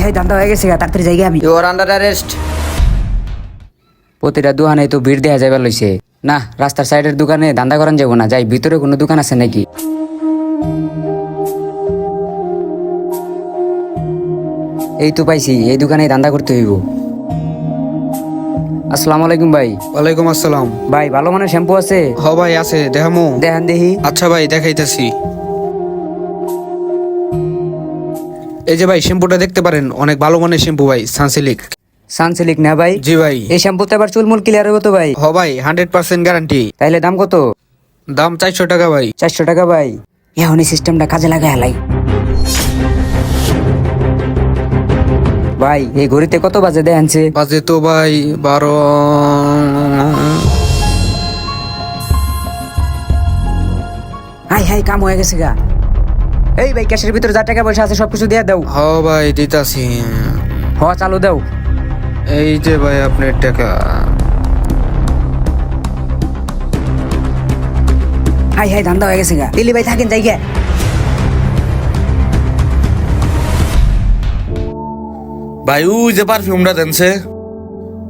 High ধান্দা হয়ে গেছে তাড়াতাড়ি জায়গা আমি। You are under arrest. প্রতিটা দোকানে তো ভিড় দেয়া যাবে লইছে। না, রাস্তার সাইডের দোকানে ধান্দা করান যাবো না, যাই ভিতরে কোনো দোকান আছে নাকি। এই তো পাইছি, এই দোকানে ধান্দা করতে হইব। আসসালামু আলাইকুম ভাই। ওয়ালাইকুম আসসালাম। ভাই ভালো মানের শ্যাম্পু আছে? হ ভাই আছে, দেখামু। দেখেন দেখি। আচ্ছা ভাই দেখাইতেছি। এই যে ভাই শ্যাম্পুটা দেখতে পারেন, অনেক ভালো মানের শ্যাম্পু ভাই, সানসিলিক। সানসিলিক না ভাই? জি ভাই। এই শ্যাম্পুতে আবার চুলমুল ক্লিয়ার হবে তো ভাই? হ ভাই 100% গ্যারান্টি। তাইলে দাম কত? দাম 400 টাকা ভাই। 400 টাকা ভাই। এখন এই সিস্টেমটা কাজে লাগাই হালাই। ভাই এই ঘড়িতে কত বাজে দেখেনছে? বাজে তো ভাই 12। হাই হাই, কাম হয়ে গেছে গা। এই ভাই ক্যাশের ভিতরে যা টাকা পয়সা আছে সবকিছু দিয়ে দাও। হ ভাই দিতাছি। হ চালু দাও। এই যে ভাই আপনার টাকা। হাই হাই, ধান্দা হয়ে গেছে গা। দিলি ভাই থাকেন জায়গা। ভাই ওই যে পারফিউমটা দেনছে,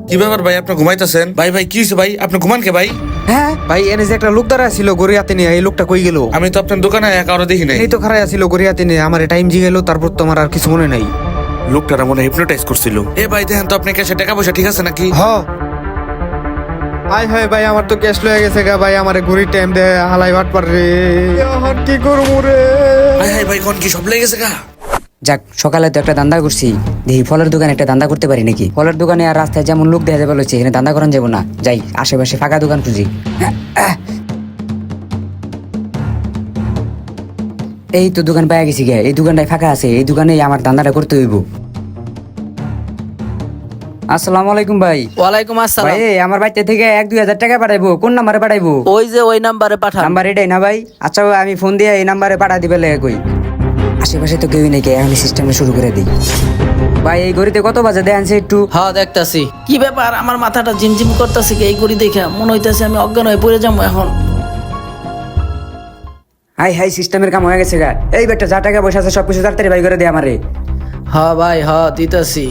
কি ব্যাপার ভাই? আপনি ঘুমাইতেছেন? ভাই ভাই কি হয়েছে ভাই? আপনি ঘুমান কে ভাই? হ্যাঁ ভাই, এনে যে একটা লোক দাঁড়া ছিল গড়িয়াতে নিয়ে, এই লোকটা কই গেল? আমি তো আপনার দোকানে কারো দেখি নাই। এই তো খারাই আছিল গড়িয়াতে নিয়ে, আমার টাইম জি গেল, তারপর তো আমার আর কিছু মনে নাই। লোকটারা মনে হিপনোটাইজ করছিল। এ ভাই দেখেন তো আপনি ক্যাশে টাকা পয়সা ঠিক আছে নাকি? হ আয় হায় ভাই, আমার তো ক্যাশ লয়ে গেছে গা ভাই, আমার ঘুরি টাইম দে হালাই ভাট পার রে। এখন কি করবো রে? হাই হাই ভাই, কোন কি সব লেগে গেছে গা? যাক, সকালে তো একটা ধান্দা করছি, দেখি ফলের দোকানে একটা ধান্দা করতে পারি নাকি। ফলের দোকানে আর রাস্তায় যেমন লোক দেখা যাবে লইছে, এখানে ধান্দা করান যাবো না, যাই আশেপাশে ফাঁকা দোকান খুঁজি। এই তো দোকান পাওয়া গেছি গে, এই দোকানটাই ফাঁকা আছে, এই দোকানেই আমার ধান্দাটা করতে হইব। আসসালামু আলাইকুম ভাই। ওয়ালাইকুম আসসালাম। ভাই আমার বাড়িতে থেকে 1-2 হাজার টাকা পাঠাইবো, কোন নাম্বারে পাঠাইবো? ওই যে ওই নাম্বারে পাঠান। নাম্বার এটাই না ভাই? আচ্ছা ভাই, আমি ফোন দিয়ে এই নাম্বারে পাঠা দিবে লেগে কই। আশেপাশে তো কেউই নাকি, এখন সিস্টেমে শুরু করে দিই। ভাই এই ঘড়িতে কত বাজে দেখেন একটু? হ্যাঁ দেখতাছি। কি ব্যাপার, আমার মাথাটা ঝিমঝিম করতেছে, এই ঘড়ি দেখা মনে হইতাছে আমি অজ্ঞান হয়ে পড়ে যাবো এখন। হাই হাই, সিস্টেমের কাম হয়ে গেছে গা। এই বেটা যা টাকা পয়সা আছে সবকিছু তাড়াতাড়ি ভাই করে দে আমারে। হ্যাঁ ভাই, হ্যাঁ দিতাছি।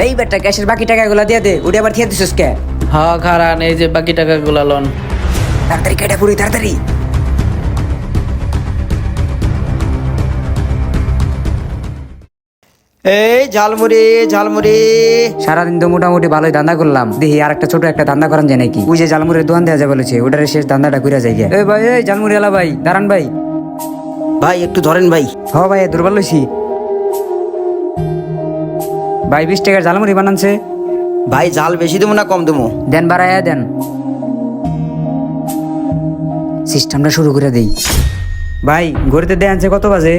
এই বেটা ক্যাশের বাকি টাকাগুলো দিয়ে দে, উঠে আবার থিয়ে দিছিস কে? হ্যাঁ খারান, এই যে বাকি টাকাগুলা লন। তাড়াতাড়ি কেটে পুরি, তাড়াতাড়ি। এই ঝালমুড়ি ঝালমুড়ি। সারাদিন তো মোটামুটি ভালোই ধান্দা করলাম, দেখি আর একটা ছোট একটা ধান্দা করান যায় নাকি। ওই যে জালমুড়ির দোকান দেওয়া যাবে বলেছে, ওটার শেষ ধান্দাটা কইরা যায়। এই ভাই, এই জালমুড়ি আলা ভাই, দাঁড়ান ভাই। ভাই একটু ধরেন ভাই। হ ভাই, দুর্বল লইছি ভাই। 20 টাকার জালমুড়ি বানানছে ভাই ঝাল বেশি দেবো না কম দেবো? দেন, বাড়াইয়া দেন। সিস্টেমটা শুরু করে দেই। ভাই ঘড়িতে দেখাচ্ছে কত বাজে?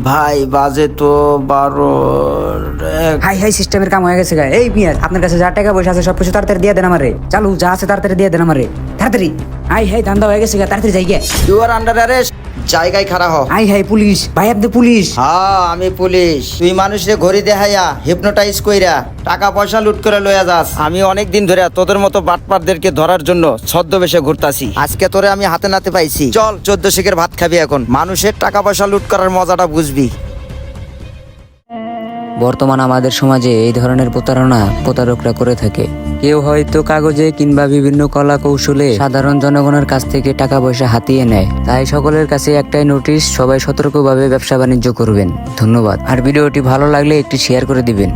ভাই বাজে তো 12। হাই হাই, সিস্টেমের কাম হয়ে গেছে গা। এই পিয়াজ, আপনার কাছে যা টাকা পয়সা আছে সবকিছু তাড়াতাড়ি দিয়ে দেন আমারে। চালু যা আছে তাড়াতাড়ি দিয়ে দেন আমারে, তাড়াতাড়ি। হাই হাই, ধান্দা হয়ে গেছে গা, তাড়াতাড়ি যাই গে। You are under arrest. জায়গায় খাড়া হ। হাই হাই, পুলিশ ভাই, আপনি পুলিশ? হ্যাঁ আমি পুলিশ। তুই মানুষের ঘড়ি দেখাইয়া হিপনোটাইজ কইরা টাকা পয়সা লুট করে লইয়া যাস। আমি অনেক দিন ধরে তোদের মতো বাটপারদেরকে ধরার জন্য ছদ্মবেশে ঘুরতাছি। আজকে তোরে আমি হাতে নাতে পাইছি। চল 14 শিখের ভাত খাবি এখন, মানুষের টাকা পয়সা লুট করার মজাটা বুঝবি। বর্তমান আমাদের সমাজে এই ধরনের প্রতারকরা করে থাকে। কেউ হয়তো কাগজে কিংবা বিভিন্ন কলা কৌশলে সাধারণ জনগণের কাছ থেকে টাকা পয়সা হাতিয়ে নেয়। তাই সকলের কাছে একটাই নোটিশ, সবাই সতর্কভাবে ব্যবসা বাণিজ্য করবেন। ধন্যবাদ। আর ভিডিওটি ভালো লাগলে একটি শেয়ার করে দিবেন।